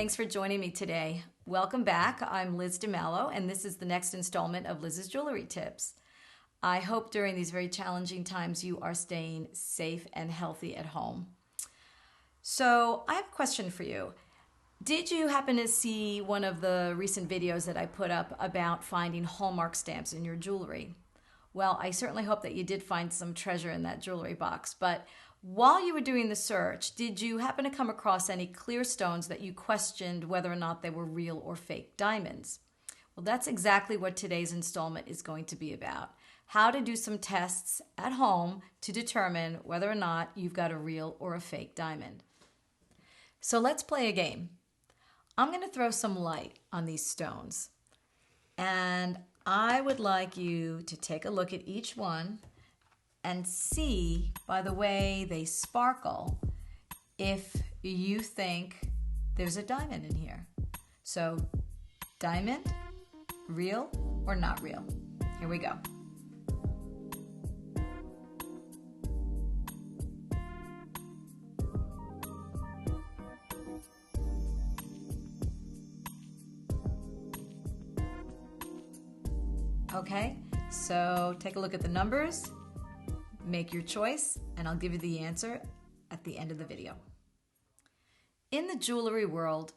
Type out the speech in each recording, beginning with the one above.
Thanks for joining me today. Welcome back. I'm Liz DeMello, and this is the next installment of Liz's Jewelry Tips. I hope during these very challenging times you are staying safe and healthy at home. So I have a question for you. Did you happen to see one of the recent videos that I put up about finding Hallmark stamps in your jewelry? Well, I certainly hope that you did find some treasure in that jewelry box, but while you were doing the search, did you happen to come across any clear stones that you questioned whether or not they were real or fake diamonds? Well, that's exactly what today's installment is going to be about. How to do some tests at home to determine whether or not you've got a real or a fake diamond. So let's play a game. I'm going to throw some light on these stones, and I would like you to take a look at each one and see by the way they sparkle if you think there's a diamond in here. So, diamond, real or not real? Here we go. Okay, so take a look at the numbers, make your choice, and I'll give you the answer at the end of the video. In the jewelry world,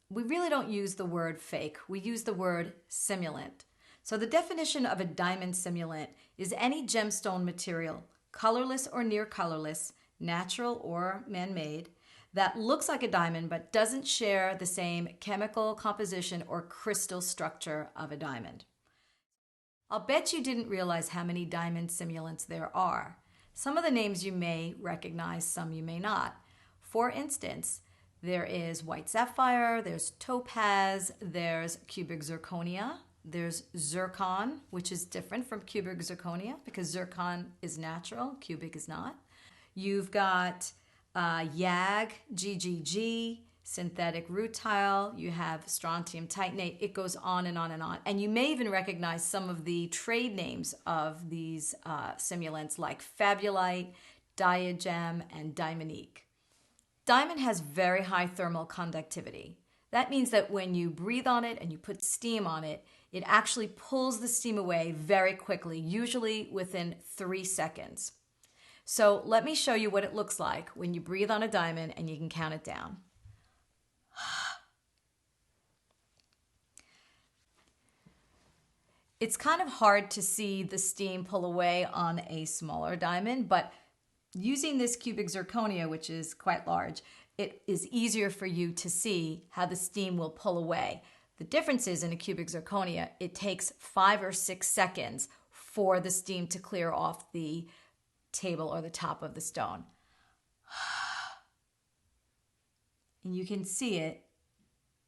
we really don't use the word fake, we use the word simulant. So the definition of a diamond simulant is any gemstone material, colorless or near colorless, natural or man-made, that looks like a diamond but doesn't share the same chemical composition or crystal structure of a diamond. I'll bet you didn't realize how many diamond simulants there are. Some of the names you may recognize, some you may not. For instance, there is white sapphire, there's topaz, there's cubic zirconia, there's zircon, which is different from cubic zirconia because zircon is natural, cubic is not. You've got YAG, GGG, synthetic rutile, you have strontium titanate, it goes on and on and on. And you may even recognize some of the trade names of these simulants like Fabulite, Diagem, and Diamonique. Diamond has very high thermal conductivity. That means that when you breathe on it and you put steam on it, it actually pulls the steam away very quickly, usually within 3 seconds. So let me show you what it looks like when you breathe on a diamond and you can count it down. It's kind of hard to see the steam pull away on a smaller diamond, but using this cubic zirconia, which is quite large, it is easier for you to see how the steam will pull away. The difference is in a cubic zirconia, it takes 5 or 6 seconds for the steam to clear off the table or the top of the stone. And you can see it,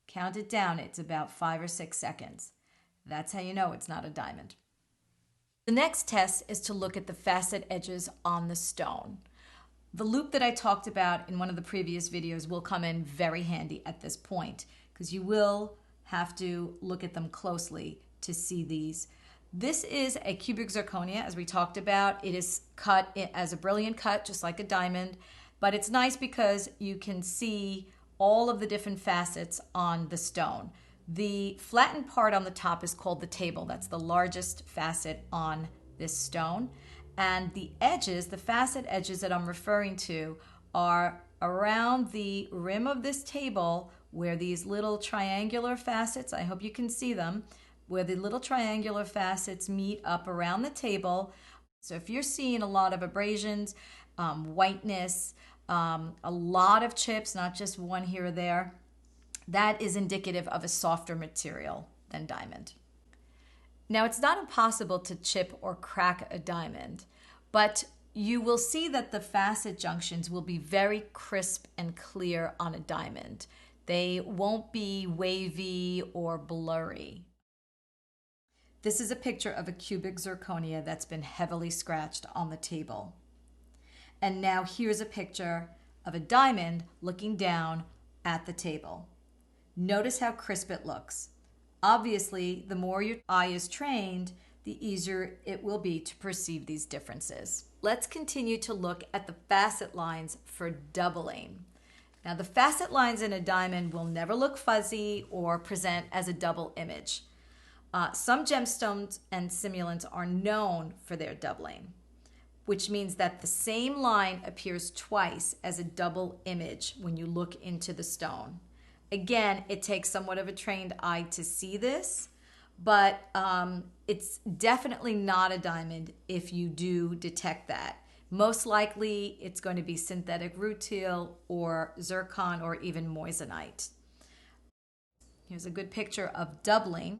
count it down, it's about 5 or 6 seconds. That's how you know it's not a diamond. The next test is to look at the facet edges on the stone. The loop that I talked about in one of the previous videos will come in very handy at this point because you will have to look at them closely to see these. This is a cubic zirconia, as we talked about. It is cut as a brilliant cut, just like a diamond, but it's nice because you can see all of the different facets on the stone. The flattened part on the top is called the table. That's the largest facet on this stone. And the edges, the facet edges that I'm referring to, are around the rim of this table where these little triangular facets, I hope you can see them, where the little triangular facets meet up around the table. So if you're seeing a lot of abrasions, whiteness, a lot of chips, not just one here or there, that is indicative of a softer material than diamond. Now, it's not impossible to chip or crack a diamond, but you will see that the facet junctions will be very crisp and clear on a diamond. They won't be wavy or blurry. This is a picture of a cubic zirconia that's been heavily scratched on the table. And now here's a picture of a diamond looking down at the table. Notice how crisp it looks. Obviously, the more your eye is trained, the easier it will be to perceive these differences. Let's continue to look at the facet lines for doubling. Now, the facet lines in a diamond will never look fuzzy or present as a double image. Some gemstones and simulants are known for their doubling, which means that the same line appears twice as a double image when you look into the stone. Again, it takes somewhat of a trained eye to see this, but it's definitely not a diamond if you do detect that. Most likely, it's going to be synthetic rutile or zircon or even moissanite. Here's a good picture of doubling.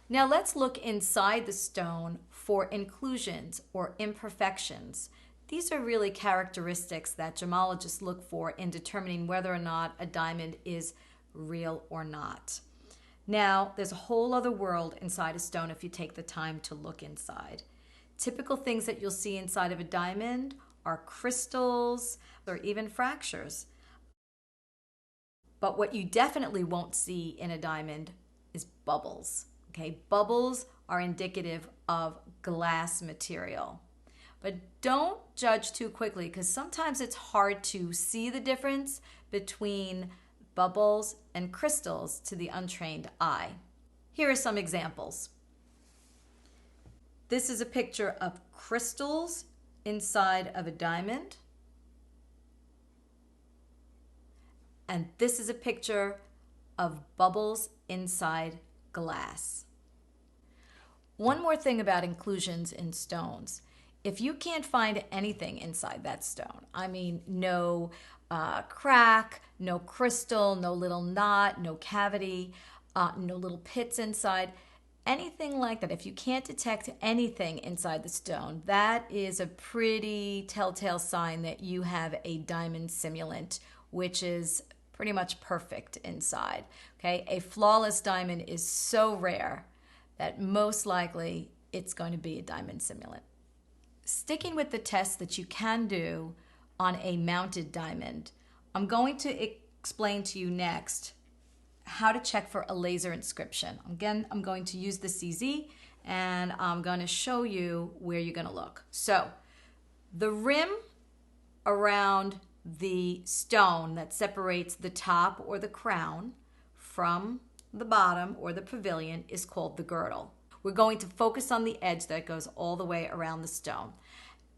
Now let's look inside the stone for inclusions or imperfections. These are really characteristics that gemologists look for in determining whether or not a diamond is real or not. Now, there's a whole other world inside a stone if you take the time to look inside. Typical things that you'll see inside of a diamond are crystals or even fractures. But what you definitely won't see in a diamond is bubbles. Okay, bubbles are indicative of glass material. But don't judge too quickly because sometimes it's hard to see the difference between bubbles and crystals to the untrained eye. Here are some examples. This is a picture of crystals inside of a diamond. And this is a picture of bubbles inside glass. One more thing about inclusions in stones. If you can't find anything inside that stone, I mean no crack, no crystal, no little knot, no cavity, no little pits inside, anything like that, if you can't detect anything inside the stone, that is a pretty telltale sign that you have a diamond simulant, which is pretty much perfect inside. Okay, a flawless diamond is so rare that most likely it's going to be a diamond simulant. Sticking with the tests that you can do on a mounted diamond, I'm going to explain to you next how to check for a laser inscription. Again, I'm going to use the CZ and I'm going to show you where you're going to look. So the rim around the stone that separates the top or the crown from the bottom or the pavilion is called the girdle. We're going to focus on the edge that goes all the way around the stone.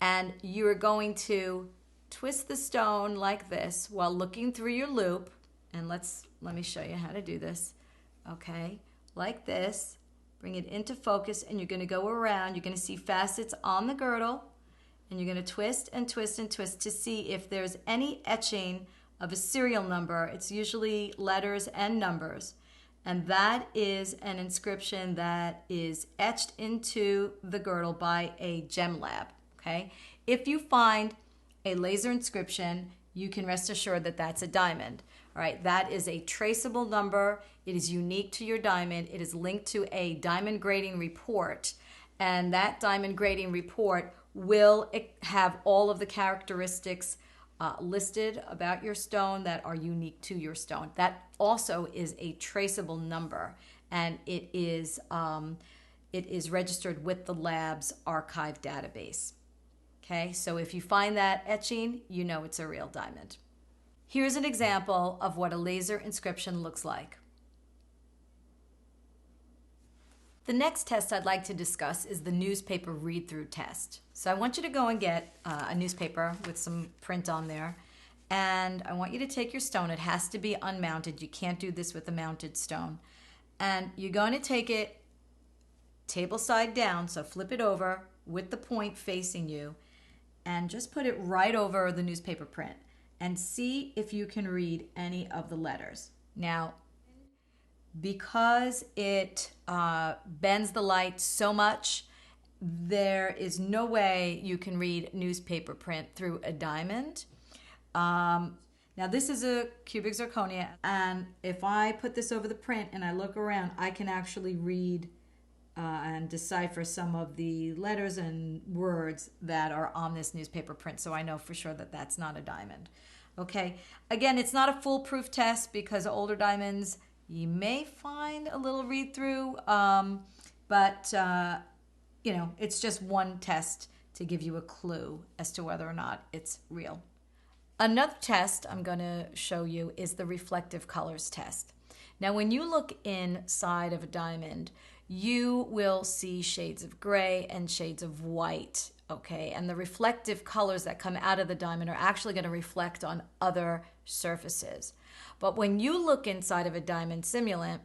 And you're going to twist the stone like this while looking through your loop. And let me show you how to do this. Okay, like this. Bring it into focus and you're going to go around. You're going to see facets on the girdle. And you're going to twist and twist and twist to see if there's any etching of a serial number. It's usually letters and numbers. And that is an inscription that is etched into the girdle by a gem lab. Okay? If you find a laser inscription, you can rest assured that that's a diamond. All right, that is a traceable number. It is unique to your diamond. It is linked to a diamond grading report. And that diamond grading report will have all of the characteristics listed about your stone that are unique to your stone. That also is a traceable number, and it is registered with the lab's archive database. Okay, so if you find that etching, you know it's a real diamond. Here's an example of what a laser inscription looks like. The next test I'd like to discuss is the newspaper read-through test. So I want you to go and get a newspaper with some print on there, and I want you to take your stone. It has to be unmounted. You can't do this with a mounted stone. And you're going to take it table side down, so flip it over with the point facing you, and just put it right over the newspaper print and see if you can read any of the letters. Now, because it bends the light so much, there is no way you can read newspaper print through a diamond. Now this is a cubic zirconia, and if I put this over the print and I look around, I can actually read and decipher some of the letters and words that are on this newspaper print, so I know for sure that that's not a diamond. Okay, again, it's not a foolproof test because older diamonds, you may find a little read-through, but you know, it's just one test to give you a clue as to whether or not it's real. Another test I'm going to show you is the reflective colors test. Now, when you look inside of a diamond, you will see shades of gray and shades of white, okay? And the reflective colors that come out of the diamond are actually going to reflect on other surfaces. But when you look inside of a diamond simulant,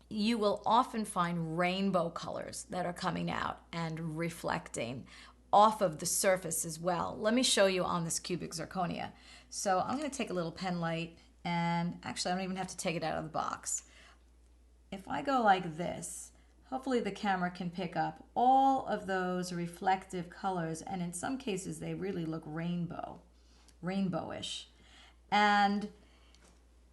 you will often find rainbow colors that are coming out and reflecting off of the surface as well. Let me show you on this cubic zirconia. So I'm going to take a little pen light, and actually I don't even have to take it out of the box. If I go like this, hopefully the camera can pick up all of those reflective colors, and in some cases they really look rainbowish. And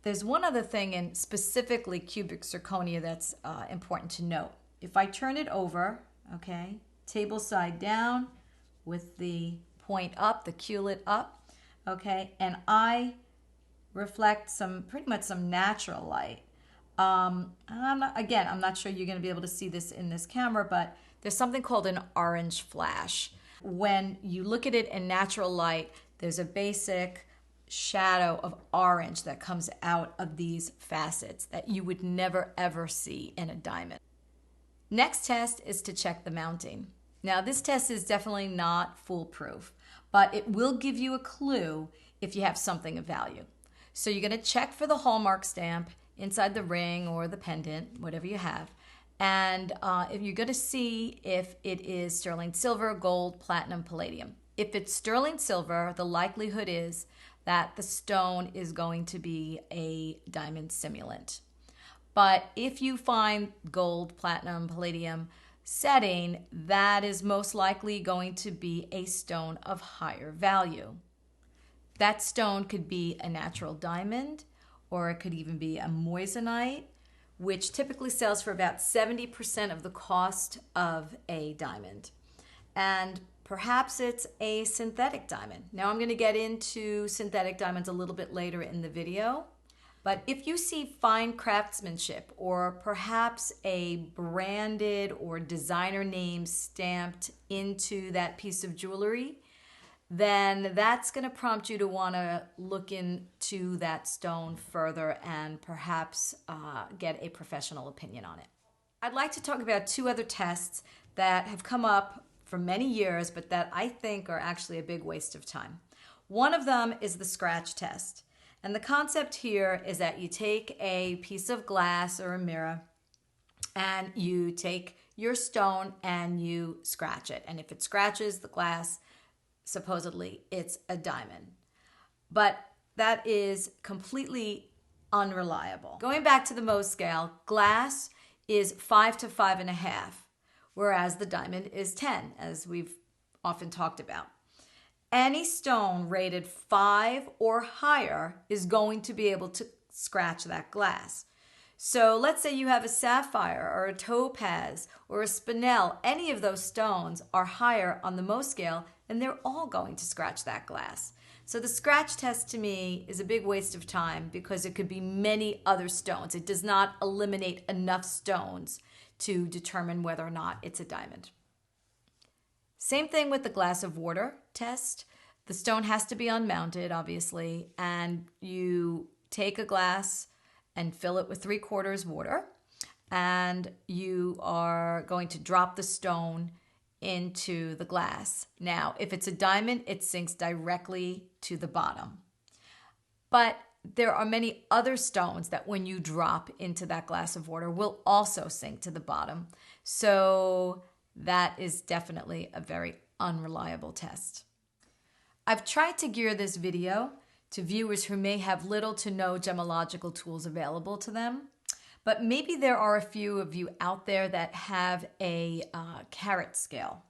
there's one other thing in specifically cubic zirconia that's important to note. If I turn it over, okay, table side down with the point up, the culet up, okay, and I reflect pretty much some natural light. And I'm not sure you're going to be able to see this in this camera, but there's something called an orange flash. When you look at it in natural light, there's a basic shadow of orange that comes out of these facets that you would never ever see in a diamond. Next test is to check the mounting. Now, this test is definitely not foolproof, but it will give you a clue if you have something of value. So you're going to check for the hallmark stamp inside the ring or the pendant, whatever you have. And if you're going to see if it is sterling silver, gold, platinum, palladium. If it's sterling silver, the likelihood is that the stone is going to be a diamond simulant. But if you find gold, platinum, palladium setting, that is most likely going to be a stone of higher value. That stone could be a natural diamond, or it could even be a moissanite, which typically sells for about 70% of the cost of a diamond. And perhaps it's a synthetic diamond. Now, I'm going to get into synthetic diamonds a little bit later in the video. But if you see fine craftsmanship or perhaps a branded or designer name stamped into that piece of jewelry, then that's going to prompt you to want to look into that stone further and perhaps get a professional opinion on it. I'd like to talk about two other tests that have come up for many years, but that I think are actually a big waste of time. One of them is the scratch test. And the concept here is that you take a piece of glass or a mirror and you take your stone and you scratch it. And if it scratches the glass, supposedly it's a diamond. But that is completely unreliable. Going back to the Mohs scale, glass is 5 to 5.5, whereas the diamond is 10, as we've often talked about. Any stone rated 5 or higher is going to be able to scratch that glass. So let's say you have a sapphire or a topaz or a spinel. Any of those stones are higher on the Mohs scale, and they're all going to scratch that glass. So the scratch test to me is a big waste of time because it could be many other stones. It does not eliminate enough stones to determine whether or not it's a diamond. Same thing with the glass of water test. The stone has to be unmounted, obviously, and you take a glass and fill it with 3/4 water, and you are going to drop the stone into the glass. Now, if it's a diamond, it sinks directly to the bottom. But there are many other stones that when you drop into that glass of water will also sink to the bottom. So that is definitely a very unreliable test. I've tried to gear this video to viewers who may have little to no gemological tools available to them, but maybe there are a few of you out there that have a carat scale.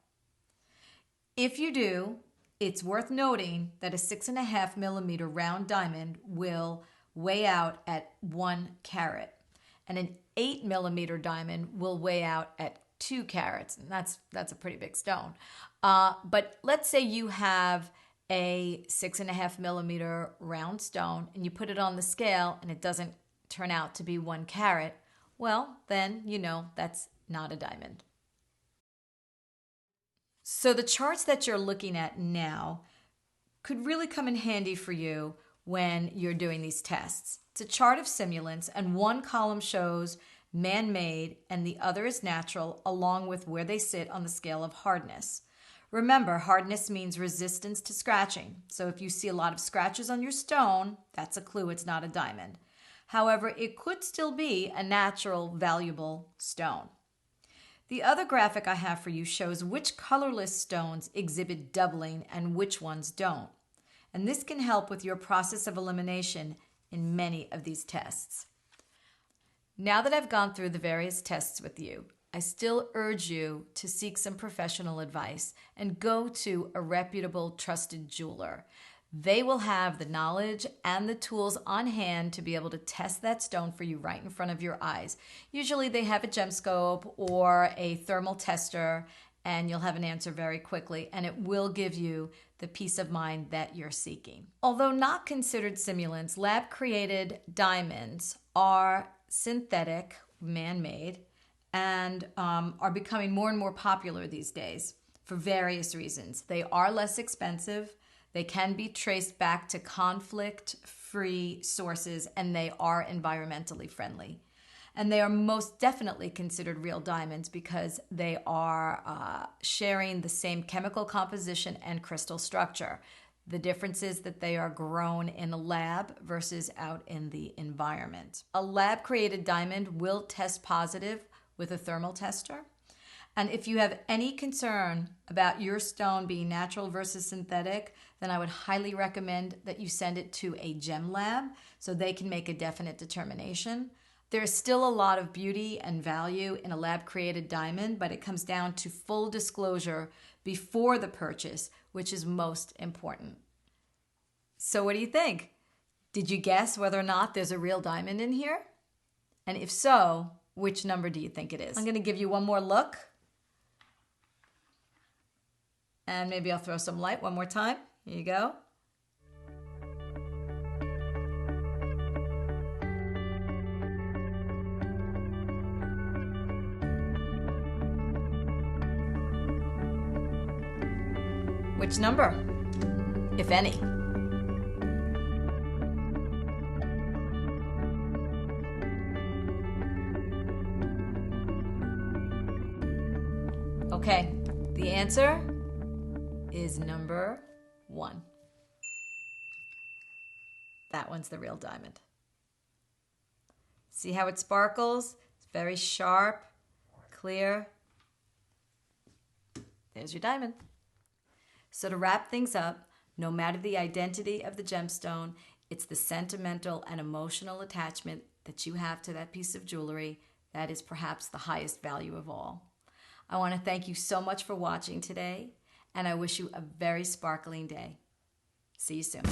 If you do, it's worth noting that a 6.5 millimeter round diamond will weigh out at 1 carat, and an 8 millimeter diamond will weigh out at 2 carats, and that's a pretty big stone. But let's say you have a 6.5 millimeter round stone and you put it on the scale and it doesn't turn out to be 1 carat, well, then you know that's not a diamond. So the charts that you're looking at now could really come in handy for you when you're doing these tests. It's a chart of simulants, and one column shows man-made and the other is natural, along with where they sit on the scale of hardness. Remember, hardness means resistance to scratching. So if you see a lot of scratches on your stone, that's a clue it's not a diamond. However, it could still be a natural, valuable stone. The other graphic I have for you shows which colorless stones exhibit doubling and which ones don't. And this can help with your process of elimination in many of these tests. Now that I've gone through the various tests with you, I still urge you to seek some professional advice and go to a reputable, trusted jeweler. They will have the knowledge and the tools on hand to be able to test that stone for you right in front of your eyes. Usually they have a gem scope or a thermal tester, and you'll have an answer very quickly, and it will give you the peace of mind that you're seeking. Although not considered simulants, lab-created diamonds are synthetic, man-made, and are becoming more and more popular these days for various reasons. They are less expensive, they can be traced back to conflict-free sources, and they are environmentally friendly. And they are most definitely considered real diamonds because they are sharing the same chemical composition and crystal structure. The difference is that they are grown in a lab versus out in the environment. A lab-created diamond will test positive with a thermal tester. And if you have any concern about your stone being natural versus synthetic, then I would highly recommend that you send it to a gem lab so they can make a definite determination. There is still a lot of beauty and value in a lab-created diamond, but it comes down to full disclosure before the purchase, which is most important. So what do you think? Did you guess whether or not there's a real diamond in here? And if so, which number do you think it is? I'm going to give you one more look. And maybe I'll throw some light one more time. Here you go. Which number, if any? Okay, the answer is number 1. That one's the real diamond. See how it sparkles? It's very sharp, clear. There's your diamond. So to wrap things up, no matter the identity of the gemstone, it's the sentimental and emotional attachment that you have to that piece of jewelry that is perhaps the highest value of all. I want to thank you so much for watching today, and I wish you a very sparkling day. See you soon.